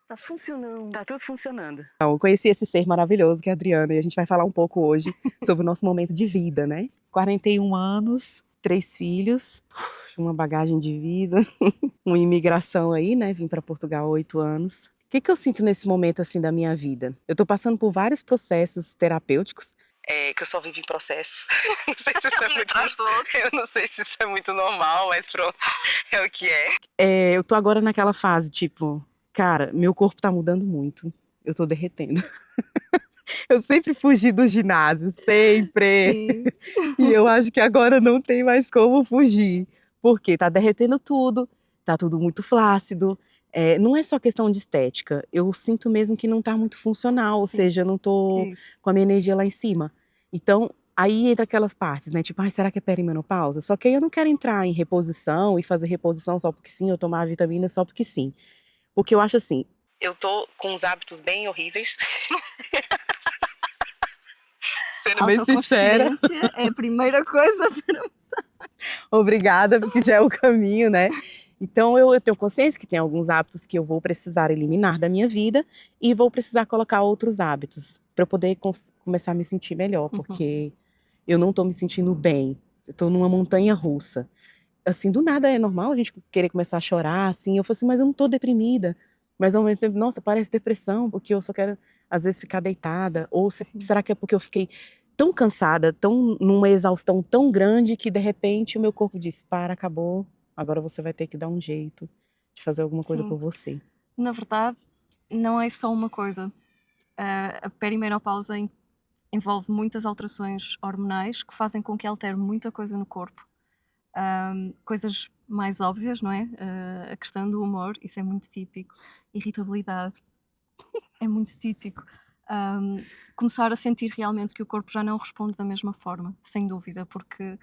Tá funcionando. Tá tudo funcionando. Então, eu conheci esse ser maravilhoso que é a Adriana e a gente vai falar um pouco hoje sobre o nosso momento de vida, né? 41 anos, 3 filhos, uma bagagem de vida, uma imigração aí, né? Vim para Portugal há 8 anos. O que eu sinto nesse momento assim da minha vida? Eu tô passando por vários processos terapêuticos. Que eu só vivo em processos. Não sei se isso é muito, eu não sei se isso é muito normal, mas pronto, é o que é. Eu tô agora naquela fase, tipo, cara, meu corpo tá mudando muito. Eu tô derretendo. Eu sempre fugi do ginásio, sempre. Sim. E eu acho que agora não tem mais como fugir. Porque tá derretendo tudo, tá tudo muito flácido. Não é só questão de estética. Eu sinto mesmo que não tá muito funcional, ou Sim. seja, eu não tô Isso. com a minha energia lá em cima. Então, aí entra aquelas partes, né? Tipo, ai, será que é perimenopausa? Só que aí eu não quero entrar em reposição e fazer reposição só porque sim, ou tomar a vitamina só porque sim. Porque eu acho assim, eu tô com uns hábitos bem horríveis. Sendo bem sincera. Autoconsciência é a primeira coisa. Obrigada, porque já é o caminho, né? Então eu tenho consciência que tem alguns hábitos que eu vou precisar eliminar da minha vida e vou precisar colocar outros hábitos para eu poder começar a me sentir melhor, porque eu não tô me sentindo bem. Eu tô numa montanha russa. Assim, do nada é normal a gente querer começar a chorar, assim. Eu falei assim, mas eu não tô deprimida. Mas ao mesmo tempo, nossa, parece depressão, porque eu só quero, às vezes, ficar deitada. Ou será que é porque eu fiquei tão cansada, numa exaustão tão grande, que de repente o meu corpo disse, para, acabou, agora você vai ter que dar um jeito de fazer alguma coisa Sim. por você. Na verdade, não é só uma coisa. A perimenopausa envolve muitas alterações hormonais que fazem com que altere muita coisa no corpo. Coisas mais óbvias, não é? A questão do humor, isso é muito típico. Irritabilidade, é muito típico. Começar a sentir realmente que o corpo já não responde da mesma forma, sem dúvida, porque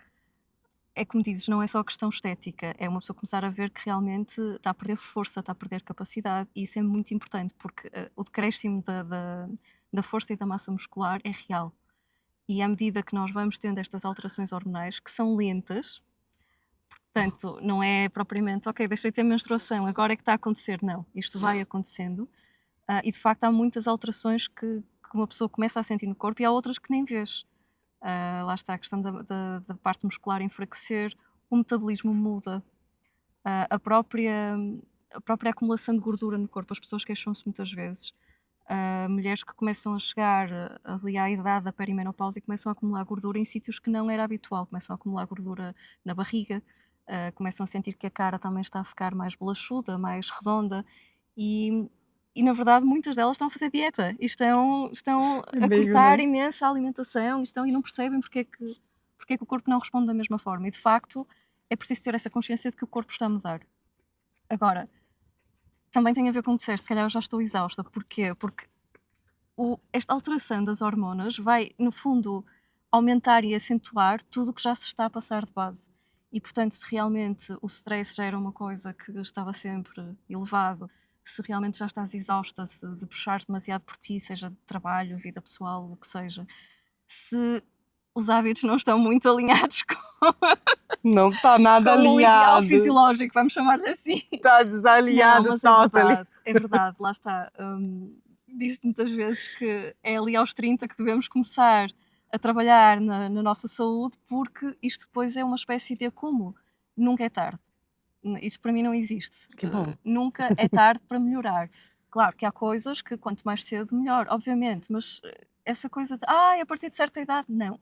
é como dizes, não é só questão estética, é uma pessoa começar a ver que realmente está a perder força, está a perder capacidade, e isso é muito importante, porque o decréscimo da força e da massa muscular é real. E à medida que nós vamos tendo estas alterações hormonais, que são lentas, portanto, não é propriamente, ok, deixei de ter menstruação, agora é que está a acontecer. Não, isto vai acontecendo. E de facto há muitas alterações que uma pessoa começa a sentir no corpo e há outras que nem vês. Lá está a questão da parte muscular enfraquecer, o metabolismo muda, a própria acumulação de gordura no corpo. As pessoas queixam-se muitas vezes. Mulheres que começam a chegar ali à idade da perimenopausa e começam a acumular gordura em sítios que não era habitual, começam a acumular gordura na barriga, começam a sentir que a cara também está a ficar mais bolachuda, mais redonda e, na verdade muitas delas estão a fazer dieta e estão a cortar imensa alimentação e não percebem porque é que o corpo não responde da mesma forma e de facto é preciso ter essa consciência de que o corpo está a mudar. Agora, também tem a ver com o que disseste, se calhar eu já estou exausta. Porquê? Porque esta alteração das hormonas vai, no fundo, aumentar e acentuar tudo o que já se está a passar de base. E, portanto, se realmente o stress já era uma coisa que estava sempre elevado, se realmente já estás exausta de puxar demasiado por ti, seja de trabalho, vida pessoal, o que seja, se os hábitos não estão muito alinhados Não tá nada com o ideal alinhado. fisiológico, vamos chamar-lhe assim. Tá desalinhado, Não, mas totally. é verdade, lá está. Diz-se muitas vezes que é ali aos 30 que devemos começar a trabalhar na nossa saúde, porque isto depois é uma espécie de acúmulo. Nunca é tarde. Isso para mim não existe. Que bom. Nunca é tarde para melhorar. Claro que há coisas que quanto mais cedo melhor, obviamente, mas essa coisa de a partir de certa idade, não.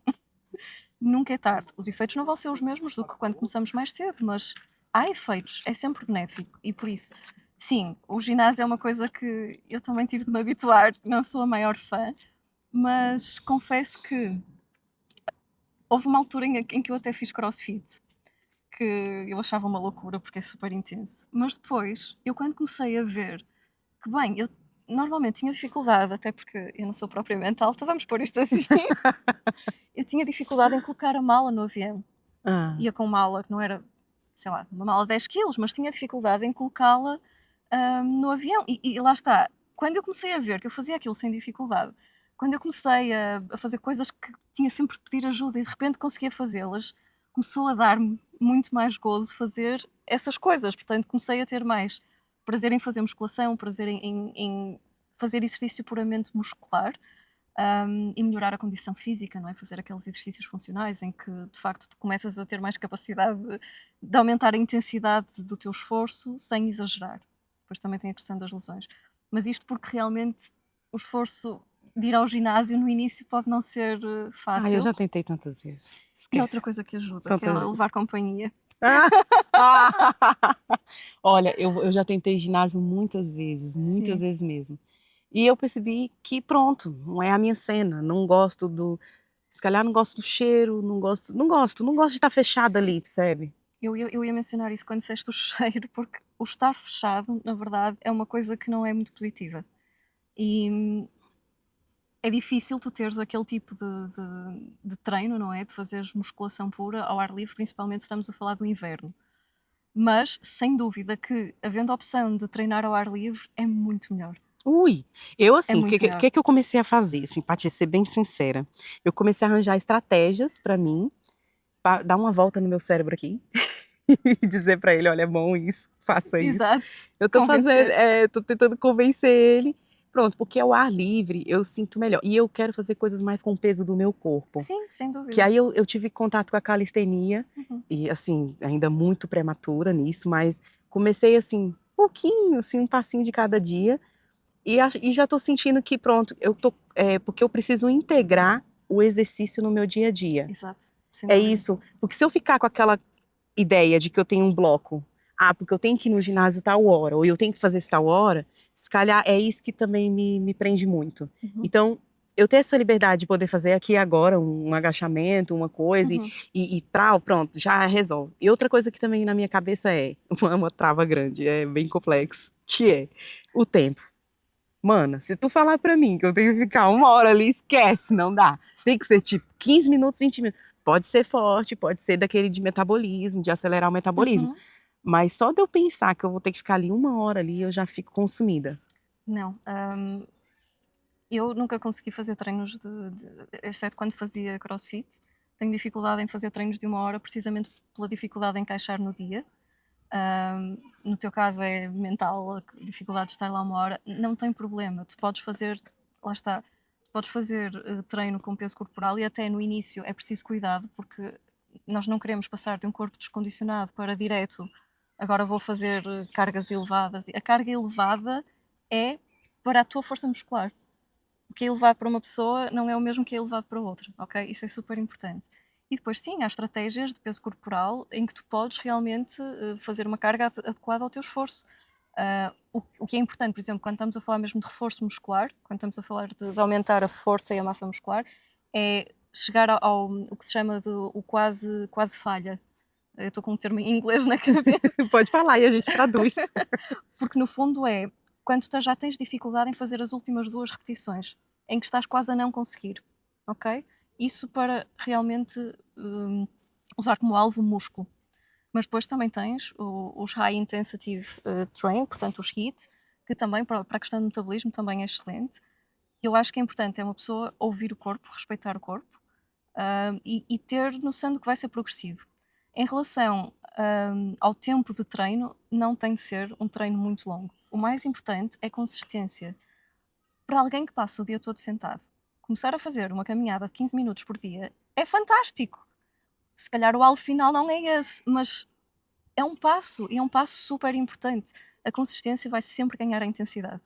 Nunca é tarde. Os efeitos não vão ser os mesmos do que quando começamos mais cedo, mas há efeitos, é sempre benéfico e por isso, sim, o ginásio é uma coisa que eu também tive de me habituar, não sou a maior fã, mas confesso que houve uma altura em que eu até fiz crossfit, que eu achava uma loucura porque é super intenso, mas depois, eu quando comecei a ver que bem, eu normalmente tinha dificuldade, até porque eu não sou propriamente alta, vamos pôr isto assim, eu tinha dificuldade em colocar a mala no avião. Ia com mala que não era, sei lá, uma mala de 10 quilos, mas tinha dificuldade em colocá-la no avião. E lá está, quando eu comecei a ver que eu fazia aquilo sem dificuldade, quando eu comecei a fazer coisas que tinha sempre de pedir ajuda e de repente conseguia fazê-las, começou a dar-me muito mais gozo fazer essas coisas. Portanto, comecei a ter mais prazer em fazer musculação, prazer em fazer exercício puramente muscular, e melhorar a condição física, não é? Fazer aqueles exercícios funcionais em que, de facto, tu começas a ter mais capacidade de aumentar a intensidade do teu esforço sem exagerar. Depois também tem a questão das lesões. Mas isto porque realmente o esforço de ir ao ginásio no início pode não ser Eu fácil. já tentei tantas vezes. E há outra Esquece. coisa que ajuda, que é Tantas vezes. levar companhia. Olha, eu já tentei ginásio muitas Sim. vezes mesmo. E eu percebi que pronto, não é a minha cena, não gosto se calhar não gosto do cheiro, não gosto de estar fechada ali, percebe? Eu ia mencionar isso quando disseste o cheiro, porque o estar fechado, na verdade, é uma coisa que não é muito positiva. E é difícil tu teres aquele tipo de treino, não é? De fazeres musculação pura ao ar livre, principalmente se estamos a falar do inverno. Mas, sem dúvida que, havendo a opção de treinar ao ar livre, é muito melhor. Ui, eu É assim, o que muito melhor. que eu comecei a fazer, assim, pra te ser bem sincera, eu comecei a arranjar estratégias pra mim, pra dar uma volta no meu cérebro aqui, e dizer pra ele: "Olha, é bom isso, faça isso". Exato. Eu tô fazendo Convencer. tô tentando convencer ele, pronto, porque ao ar livre eu sinto melhor, e eu quero fazer coisas mais com o peso do meu corpo. Sim, sem Que dúvida. aí eu tive contato com a calistenia, Uhum. e assim, ainda muito prematura nisso, mas comecei assim, pouquinho, assim, um passinho de cada dia, e já tô sentindo que pronto, porque eu preciso integrar o exercício no meu dia a dia. Exato, sem É dúvida. isso, porque se eu ficar com aquela ideia de que eu tenho um bloco, porque eu tenho que ir no ginásio tal hora, ou eu tenho que fazer isso tal hora, se calhar é isso que também me prende muito. Uhum. Então, eu ter essa liberdade de poder fazer aqui e agora um agachamento, uma coisa, Uhum. e tal, pronto, já resolve. E outra coisa que também na minha cabeça é uma trava grande, é bem complexo, que é o tempo. Mana, se tu falar pra mim que eu tenho que ficar 1 hora ali, esquece, não dá. Tem que ser tipo 15 minutos, 20 minutos. Pode ser forte, pode ser daquele de metabolismo, de acelerar o metabolismo. Uhum. Mas só de eu pensar que eu vou ter que ficar ali 1 hora ali, eu já fico consumida. Não, eu nunca consegui fazer treinos exceto quando fazia crossfit. Tenho dificuldade em fazer treinos de 1 hora, precisamente pela dificuldade em encaixar no dia. No teu caso é mental, a dificuldade de estar lá 1 hora. Não tem problema, tu podes fazer, lá está, tu podes fazer treino com peso corporal e até no início é preciso cuidado, porque nós não queremos passar de um corpo descondicionado para direto. Agora vou fazer cargas elevadas. A carga elevada é para a tua força muscular. O que é elevado para uma pessoa não é o mesmo que é elevado para outra, ok? Isso é super importante. E depois, sim, há estratégias de peso corporal em que tu podes realmente fazer uma carga adequada ao teu esforço. O que é importante, por exemplo, quando estamos a falar mesmo de reforço muscular, quando estamos a falar de aumentar a força e a massa muscular, é chegar ao o que se chama de o quase falha. Eu estou com um termo em inglês na cabeça. Pode falar e a gente traduz. Porque no fundo é quando tu já tens dificuldade em fazer as últimas 2 repetições, em que estás quase a não conseguir, ok? Isso para realmente usar como alvo o músculo. Mas depois também tens os High Intensity Train, portanto os HIIT, que também para a questão do metabolismo também é excelente. Eu acho que é importante é uma pessoa ouvir o corpo, respeitar o corpo, e ter noção de que vai ser progressivo. Em relação ao tempo de treino, não tem de ser um treino muito longo. O mais importante é consistência. Para alguém que passa o dia todo sentado, começar a fazer uma caminhada de 15 minutos por dia é fantástico. Se calhar o alvo final não é esse, mas é um passo e é um passo super importante. A consistência vai sempre ganhar a intensidade,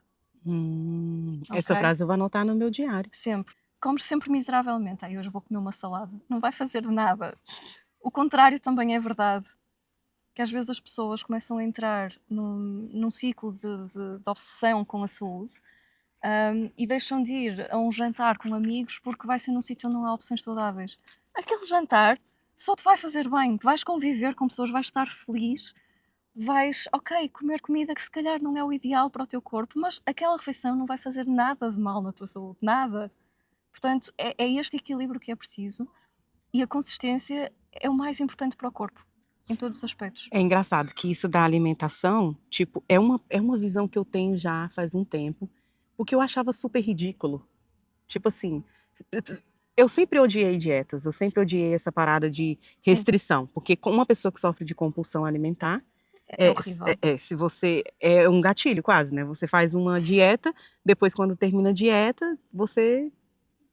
Essa ok? frase eu vou anotar no meu diário. Sempre. Comes sempre miseravelmente. Hoje vou comer uma salada. Não vai fazer nada. O contrário também é verdade. Que às vezes as pessoas começam a entrar num ciclo de obsessão com a saúde, e deixam de ir a um jantar com amigos porque vai ser num sítio onde não há opções saudáveis. Aquele jantar só te vai fazer bem, vais conviver com pessoas, vais estar feliz, vais, ok, comer comida que se calhar não é o ideal para o teu corpo, mas aquela refeição não vai fazer nada de mal na tua saúde, nada. Portanto, é este equilíbrio que é preciso e a consistência é o mais importante para o corpo, em todos os aspectos. É engraçado que isso da alimentação, tipo, é uma visão que eu tenho já faz um tempo, porque eu achava super ridículo. Tipo assim, eu sempre odiei dietas, eu sempre odiei essa parada de Sim. restrição, porque com uma pessoa que sofre de compulsão alimentar, É horrível. Se você é um gatilho quase, né, você faz uma dieta, depois quando termina a dieta, você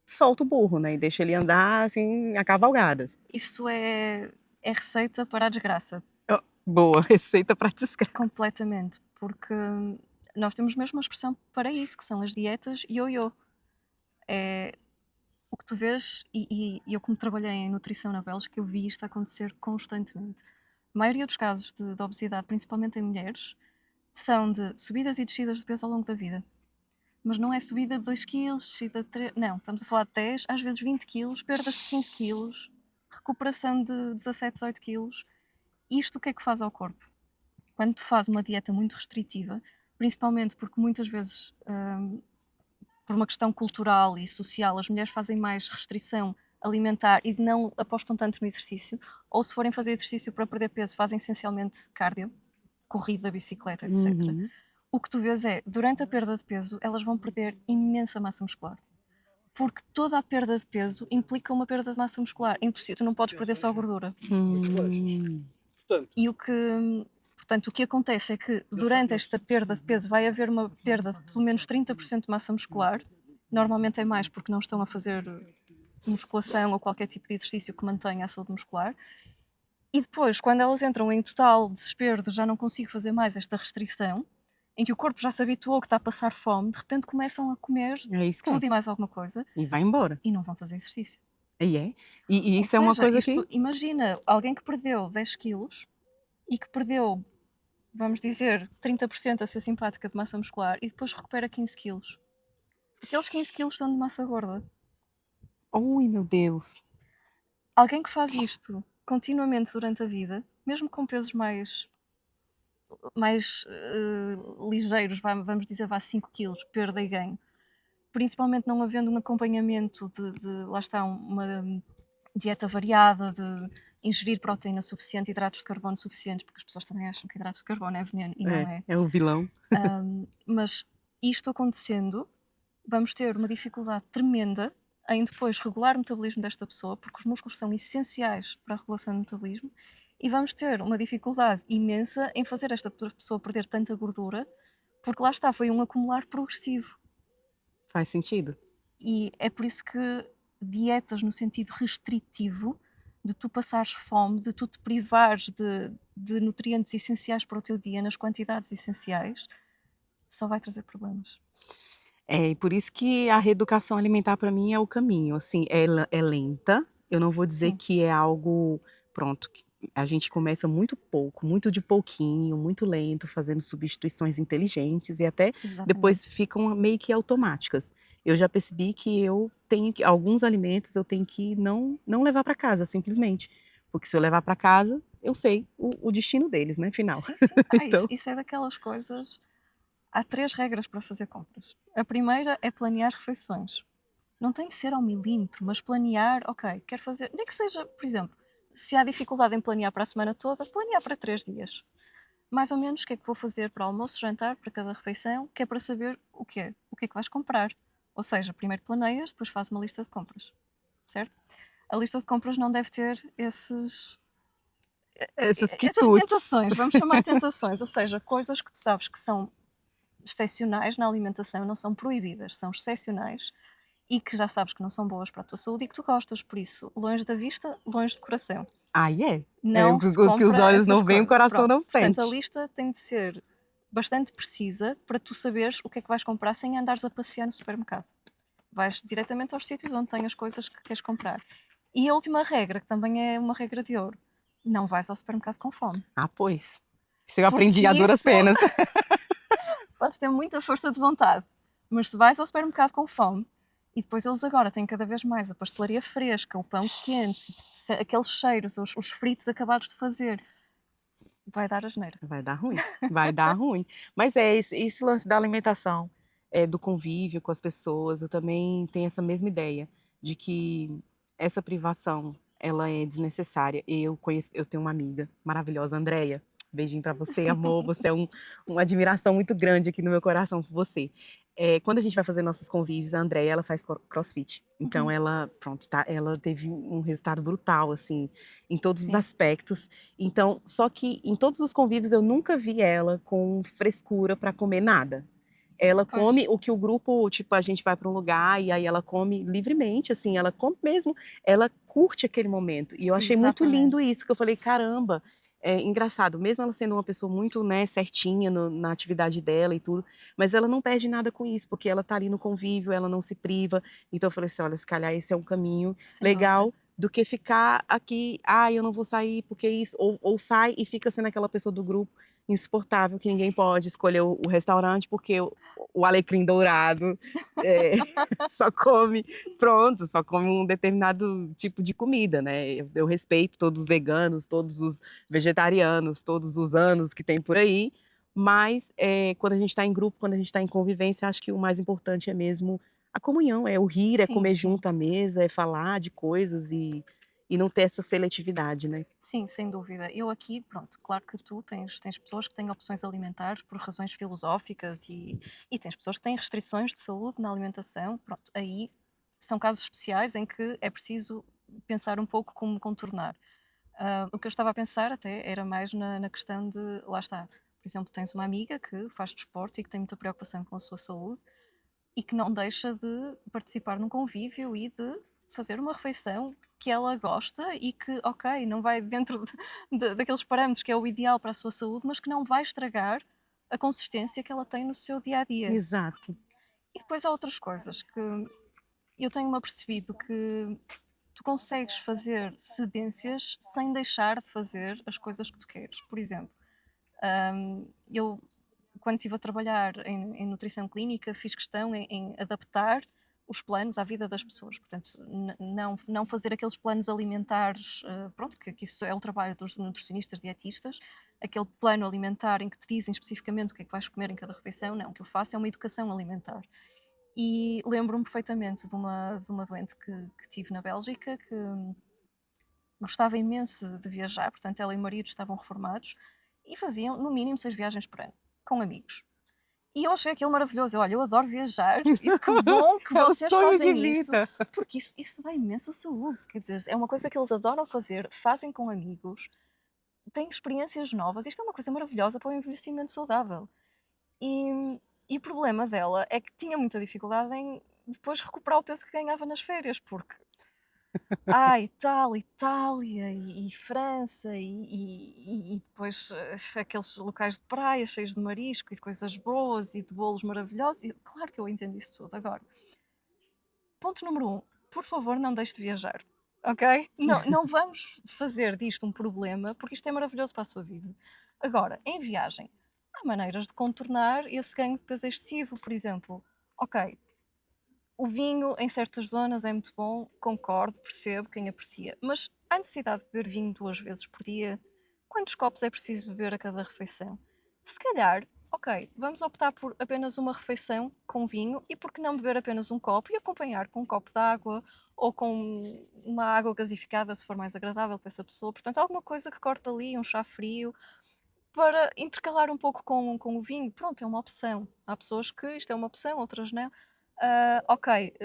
solta o burro, né, e deixa ele andar, assim, a cavalgadas. Isso é receita para a desgraça, Ó, boa, receita pra desgraça. completamente, porque nós temos mesmo uma expressão para isso, que são as dietas ioiô. É o que tu vês, e eu como trabalhei em nutrição na Bélgica, eu vi isto acontecer constantemente. A maioria dos casos de obesidade, principalmente em mulheres, são de subidas e descidas de peso ao longo da vida. Mas não é subida de 2 quilos, descida de 3, não, estamos a falar de 10, às vezes 20 quilos, perdas de 15 quilos, recuperação de 17, 18 quilos. Isto o que é que faz ao corpo? Quando tu fazes uma dieta muito restritiva, principalmente porque muitas vezes, por uma questão cultural e social, as mulheres fazem mais restrição alimentar e não apostam tanto no exercício, ou se forem fazer exercício para perder peso, fazem essencialmente cardio, corrida, bicicleta, etc. Uhum. O que tu vês é, durante a perda de peso, elas vão perder imensa massa muscular. Porque toda a perda de peso implica uma perda de massa muscular. É impossível, tu não podes perder só gordura. Hum. E portanto, o que acontece é que durante esta perda de peso vai haver uma perda de pelo menos 30% de massa muscular. Normalmente é mais porque não estão a fazer musculação ou qualquer tipo de exercício que mantenha a saúde muscular. E depois, quando elas entram em total desespero de já não consigo fazer mais esta restrição, em que o corpo já se habituou que está a passar fome, de repente começam a comer Aí tudo e esquece. mais alguma coisa E vai embora. e não vão fazer exercício. Aí é. E Ou isso é uma seja, coisa isto, que imagina alguém que perdeu 10 quilos e que perdeu, vamos dizer, 30% a ser simpática de massa muscular e depois recupera 15 quilos. Aqueles 15 quilos são de massa gorda. ui, meu Deus. Alguém que faz isto continuamente durante a vida, mesmo com pesos mais ligeiros, vamos dizer, vá 5 quilos, perda e ganho, principalmente não havendo um acompanhamento lá está, uma dieta variada, de ingerir proteína suficiente, hidratos de carbono suficientes, porque as pessoas também acham que hidratos de carbono é veneno e não é. É o vilão. Mas isto acontecendo, vamos ter uma dificuldade tremenda em depois regular o metabolismo desta pessoa, porque os músculos são essenciais para a regulação do metabolismo, e vamos ter uma dificuldade imensa em fazer esta pessoa perder tanta gordura, porque lá está, foi um acumular progressivo. Faz sentido. E é por isso que dietas no sentido restritivo, de tu passares fome, de tu te privares de nutrientes essenciais para o teu dia, nas quantidades essenciais, só vai trazer problemas. E por isso que a reeducação alimentar para mim é o caminho, assim, ela é lenta, eu não vou dizer Sim, que é algo pronto, que a gente começa muito pouco, muito de pouquinho, muito lento, fazendo substituições inteligentes e até depois exatamente. ficam meio que automáticas. Eu já percebi que eu tenho que alguns alimentos eu tenho que não levar para casa simplesmente, porque se eu levar para casa, eu sei o destino deles, né, final. Sim, sim. Isso, Então isso é daquelas coisas. Há 3 regras para fazer compras. A primeira é planear refeições. Não tem de ser ao milímetro, mas planear, ok, quero fazer, nem que seja, por exemplo, se há dificuldade em planear para a semana toda, planear para 3 dias. Mais ou menos o que é que vou fazer para almoço, jantar, para cada refeição, que é para saber o que é que vais comprar. Ou seja, primeiro planeias, depois fazes uma lista de compras, certo? A lista de compras não deve ter essas essas quitutes. tentações, vamos chamar tentações, ou seja, coisas que tu sabes que são excepcionais na alimentação, não são proibidas, são excepcionais e que já sabes que não são boas para a tua saúde e que tu gostas, por isso, longe da vista, longe do coração. Ai é. É Não se o que os compra olhos essas não veem, o coisas. coração Pronto. não Portanto, a sente. lista tem de ser bastante precisa para tu saberes o que é que vais comprar sem andares a passear no supermercado. Vais diretamente aos sítios onde tens as coisas que queres comprar. E a última regra, que também é uma regra de ouro, não vais ao supermercado com fome. Ah, pois. Isso eu Porque aprendi a duras isso penas. podes ter muita força de vontade, mas se vais ao supermercado com fome, e depois eles agora têm cada vez mais a pastelaria fresca, o pão quente, aqueles cheiros, os fritos acabados de fazer, vai dar asneira. Vai dar ruim, vai dar ruim. Mas é esse lance da alimentação, do convívio com as pessoas, eu também tenho essa mesma ideia, de que essa privação, ela é desnecessária. Eu tenho uma amiga maravilhosa, Andreia, beijinho pra você, amor, você é uma admiração muito grande aqui no meu coração por você. quando a gente vai fazer nossos convívios, a Andréia, ela faz crossfit. Então Uhum. ela, pronto, tá, ela teve um resultado brutal, assim, em todos os Sim, aspectos. Então, só que em todos os convívios eu nunca vi ela com frescura para comer nada. Ela pois, come o que o grupo, tipo, a gente vai para um lugar e aí ela come livremente, assim, ela come mesmo, ela curte aquele momento. E eu achei muito lindo exatamente. isso, que eu falei, caramba, é engraçado, mesmo ela sendo uma pessoa muito, né, certinha na atividade dela e tudo, mas ela não perde nada com isso, porque ela tá ali no convívio, ela não se priva. Então eu falei assim, olha, se calhar esse é um caminho Sem dúvida. legal do que ficar aqui, eu não vou sair porque isso, ou sai e fica sendo aquela pessoa do grupo insuportável, que ninguém pode escolher o restaurante porque o alecrim dourado é, só come, pronto, só come um determinado tipo de comida, né? Eu respeito todos os veganos, todos os vegetarianos, todos os anos que tem por aí, mas quando a gente está em grupo, quando a gente está em convivência, acho que o mais importante é mesmo a comunhão, é o rir, é Sim, comer sim. junto à mesa, é falar de coisas e não ter essa seletividade, né? Sim, sem dúvida. Eu aqui, pronto, claro que tu tens pessoas que têm opções alimentares por razões filosóficas e tens pessoas que têm restrições de saúde na alimentação. Pronto, aí são casos especiais em que é preciso pensar um pouco como contornar. O que eu estava a pensar até era mais na questão de, lá está, por exemplo, tens uma amiga que faz desporto e que tem muita preocupação com a sua saúde e que não deixa de participar num convívio e de fazer uma refeição que ela gosta e que, ok, não vai dentro daqueles parâmetros que é o ideal para a sua saúde, mas que não vai estragar a consistência que ela tem no seu dia a dia. Exato. E depois há outras coisas que eu tenho-me apercebido que tu consegues fazer cedências sem deixar de fazer as coisas que tu queres. Por exemplo, eu quando estive a trabalhar em nutrição clínica, fiz questão em adaptar os planos à vida das pessoas. Portanto, não fazer aqueles planos alimentares, pronto, que isso é o trabalho dos nutricionistas, dietistas, aquele plano alimentar em que te dizem especificamente o que é que vais comer em cada refeição. Não, o que eu faço é uma educação alimentar. E lembro-me perfeitamente de uma doente que tive na Bélgica, que gostava imenso de viajar, portanto, ela e o marido estavam reformados e faziam, no mínimo, 6 viagens por ano, com amigos. E eu achei aquilo maravilhoso. Eu, olha, eu adoro viajar e que bom que É o vocês sonho de fazem isso, vida. porque isso dá imensa saúde. Quer dizer, é uma coisa que eles adoram fazer, fazem com amigos, têm experiências novas. Isto é uma coisa maravilhosa para o envelhecimento saudável. E, e o problema dela é que tinha muita dificuldade em depois recuperar o peso que ganhava nas férias, porque Itália e França e depois, aqueles locais de praia cheios de marisco e de coisas boas e de bolos maravilhosos e claro que eu entendo isso tudo. Agora, ponto número um, por favor não deixe de viajar, ok? Não vamos fazer disto um problema, porque isto é maravilhoso para a sua vida. Agora, em viagem, há maneiras de contornar esse ganho de peso excessivo, por exemplo, ok, o vinho em certas zonas é muito bom, concordo, percebo quem aprecia, mas há necessidade de beber vinho 2 vezes por dia? Quantos copos é preciso beber a cada refeição? Se calhar, ok, vamos optar por apenas uma refeição com vinho e por que não beber apenas um copo e acompanhar com um copo de água ou com uma água gasificada, se for mais agradável para essa pessoa. Portanto, alguma coisa que corte ali, um chá frio, para intercalar um pouco com o vinho. Pronto, é uma opção. Há pessoas que isto é uma opção, outras não. Ok,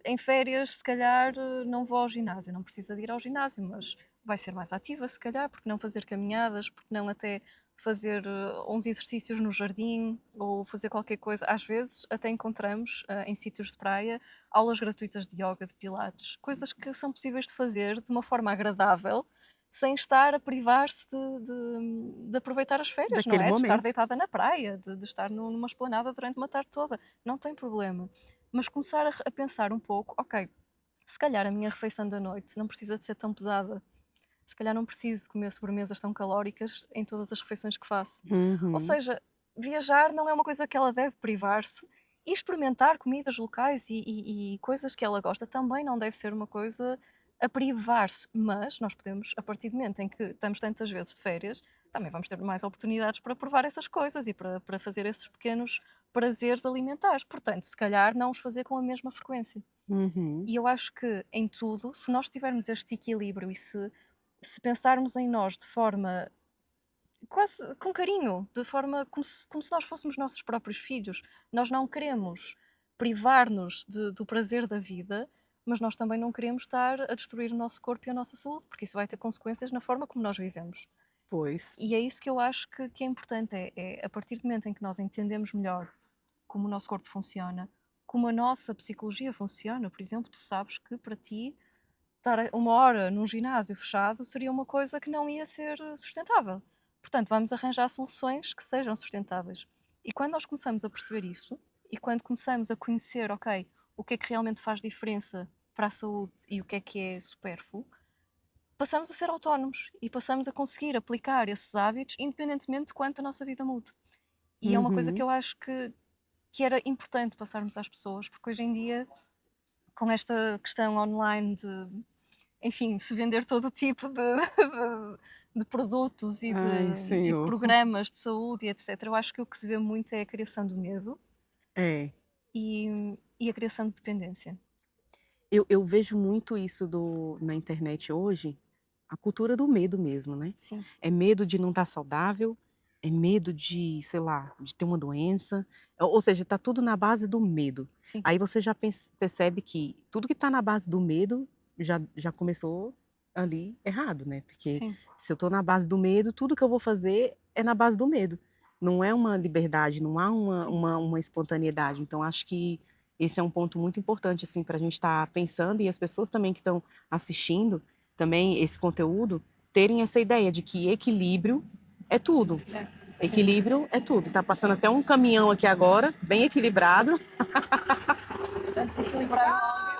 em férias, se calhar, não vou ao ginásio, não precisa de ir ao ginásio, mas vai ser mais ativa, se calhar, porque não fazer caminhadas, porque não até fazer uns exercícios no jardim ou fazer qualquer coisa. Às vezes, até encontramos em sítios de praia aulas gratuitas de yoga, de pilates, coisas que são possíveis de fazer de uma forma agradável, sem estar a privar-se de aproveitar as férias, não Daquele é? De estar momento. deitada na praia, de estar numa esplanada durante uma tarde toda, não tem problema. Mas começar a pensar um pouco, ok, se calhar a minha refeição da noite não precisa de ser tão pesada, se calhar não preciso comer sobremesas tão calóricas em todas as refeições que faço. Ou Uhum. seja, viajar não é uma coisa que ela deve privar-se e experimentar comidas locais e coisas que ela gosta também não deve ser uma coisa a privar-se, mas nós podemos, a partir do momento em que estamos tantas vezes de férias, também vamos ter mais oportunidades para provar essas coisas e para fazer esses pequenos prazeres alimentares. Portanto, se calhar não os fazer com a mesma frequência. Uhum. E eu acho que em tudo, se nós tivermos este equilíbrio e se pensarmos em nós de forma quase com carinho, de forma como se nós fôssemos nossos próprios filhos. Nós não queremos privar-nos do prazer da vida, mas nós também não queremos estar a destruir o nosso corpo e a nossa saúde, porque isso vai ter consequências na forma como nós vivemos. Pois. E é isso que eu acho que é importante, a partir do momento em que nós entendemos melhor como o nosso corpo funciona, como a nossa psicologia funciona. Por exemplo, tu sabes que para ti estar 1 hora num ginásio fechado seria uma coisa que não ia ser sustentável. Portanto, vamos arranjar soluções que sejam sustentáveis. E quando nós começamos a perceber isso, e quando começamos a conhecer, ok, o que é que realmente faz diferença para a saúde e o que é supérfluo, passamos a ser autónomos e passamos a conseguir aplicar esses hábitos independentemente de quanto a nossa vida mude. E é uma coisa que Uhum. eu acho que era importante passarmos às pessoas, porque hoje em dia, com esta questão online enfim, de se vender todo o tipo de produtos Ai, e de Senhor. programas de saúde e etc., eu acho que o que se vê muito é a criação do medo É. e a criação de dependência. Eu vejo muito isso na internet hoje, a cultura do medo mesmo, né? Sim, É medo de não estar saudável, é medo de, sei lá, de ter uma doença, ou seja, tá tudo na base do medo. sim, Aí você já percebe que tudo que tá na base do medo já começou ali errado, né? Porque sim, se eu tô na base do medo, tudo que eu vou fazer é na base do medo. Não é uma liberdade, não há sim. uma espontaneidade. Então acho que esse é um ponto muito importante, assim, para a gente estar pensando e as pessoas também que estão assistindo também esse conteúdo terem essa ideia de que equilíbrio é tudo. É, sim. Equilíbrio é tudo. Tá passando até um caminhão aqui agora, bem equilibrado. Para se equilibrar.